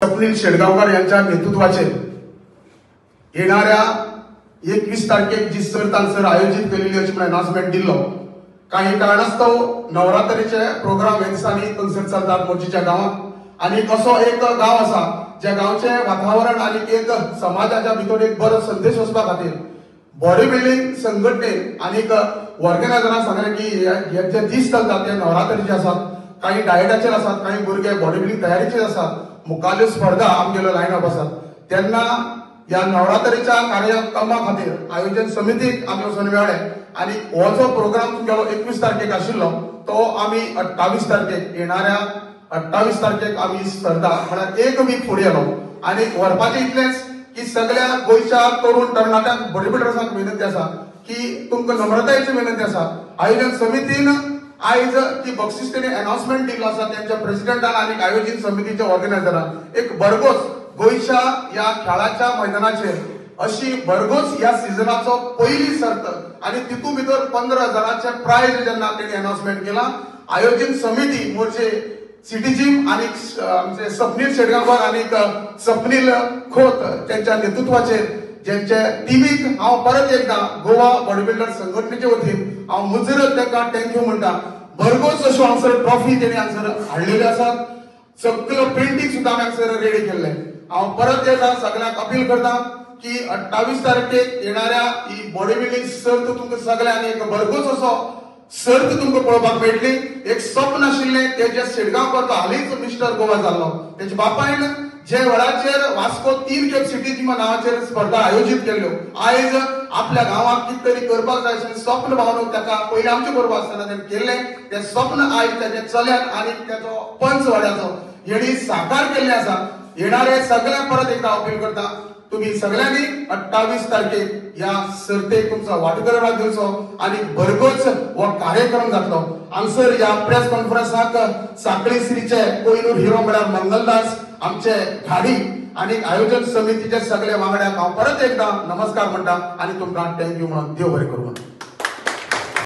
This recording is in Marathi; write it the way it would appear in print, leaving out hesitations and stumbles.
स्वप्नील शेडगावकर यांच्या नेतृत्वाचे येणाऱ्या 21 तारखेक जी सर्त हांगसर आयोजित केलेली अशी अनाउन्समेंट दिल्लो। काही कारणास्तव नवरात्रीचे प्रोग्राम हे दिसांनी थंगसर चलतात मोर्जीच्या गावात आणि असो एक गाव असा ज्या गावचे वातावरण आणि एक समाजाच्या भितर एक बरो संदेश वचपा खातीर बॉडी बिल्डिंग संघटनेन आणि ऑर्गनायझरांक सांगले की हे जे दीस चलतात ते नवरात्रीचे आसात, काही डायटाचेर आसात, काही भुरगे बॉडी बिल्डिंग तयारीचेर आसात, मुखाल्यो स्पर्धा आमगेलो लायनअप आसात। तेन्ना या नवरात्रीच्या कार्यक्रमा खातीर आयोजन समितीक आमी वचून मेळ्ळे आणि हो जो प्रोग्राम तुमगेलो 21 तारखेक आशिल्लो तो आमी 28 तारखेक येणाऱ्या 28 तारखेक आमी स्पर्धा म्हळ्यार एक वीक फुडें येलो आणि व्हरपाचें इतलेंच की सगळ्या गोंयच्या तरुण तरणाट्यांक बॉडी बिल्डर्सांक विनंती आसा की तुमकां नम्रतायेची विनंती आसा। आयोजन समितीन आयज ती बक्षीस तेणी अनाउन्समेंट दिल्लो आसा त्यांच्या प्रेसिडेंटान आणि आयोजन समितीच्या ऑर्गनायझरान एक भरघोस गोंयच्या या खेळाच्या मैदानाचेर अशी भरघोस या सिजनाचो पहिली सर्त आणि तितून भितर 15,000चे प्राइज जेन्ना तेणी अनाउन्समेंट केला। आयोजन समिती मोर्चे सिटी जिम आणि आमचे स्वप्नील शेडगावकर आणि स्वप्नील खोत त्यांच्या नेतृत्वाचे ज्यांच्या टीमीक हांव परत एकदा गोवा बॉडी बिल्डर संघटनेचे वतीन हांव मुजरत तांकां थँक्यू म्हणटा। भरघोस अशो हांगसर ट्रॉफी तेणी हांगसर हाडलेल्यो आसात, सगळो पेंटींग सुद्दां हांगसर रेडी केल्ले। हांव परत एकदा सगळ्यांक अपील करता की 28 तारखेक येणाऱ्या ही बॉडी बिल्डिंग सर्त तुमकां सगळ्यांनी एक भरघोस असो सर्त तुमकां पळोवपाक मेळटली। एक स्वप्न आशिल्लें तेजे शेडगांवकर हालींच मिस्टर गोवा जाल्लो, तेच्या बापायन जे वेळाचेर वास्को 3 खेप सिटी जिमा नावाचेर स्पर्धा आयोजित केल्ल्यो, आयज आपल्या गांवाक कितें तरी करपाक जाय अशें स्वप्न भावनूक ताका पयलीं आमचे बरोबर आसतना तेणें केल्लें तें स्वप्न आयज ताच्या चल्यान आनी ताचो पंच वाड्याचो हेणी साकार केल्लें आसा। येणारे सगळ्यांक परत एकदा अपील करता तुम्ही सगळ्यांनी 28 तारखेक या सर्तेक तुमचो वांटेकार दिवचो आणि भरघोस हो कार्यक्रम जातलो। हांगसर या प्रेस कॉन्फरन्साक सांखळी श्रीचे कोहिनूर हिरो म्हळ्यार मंगलदास आमचे गाडी आणि आयोजन समितीचे सगळे वांगड्यांक हांव परत एकदा नमस्कार म्हणटा आणि तुमकां थँक्यू म्हणून देव बरें करूं।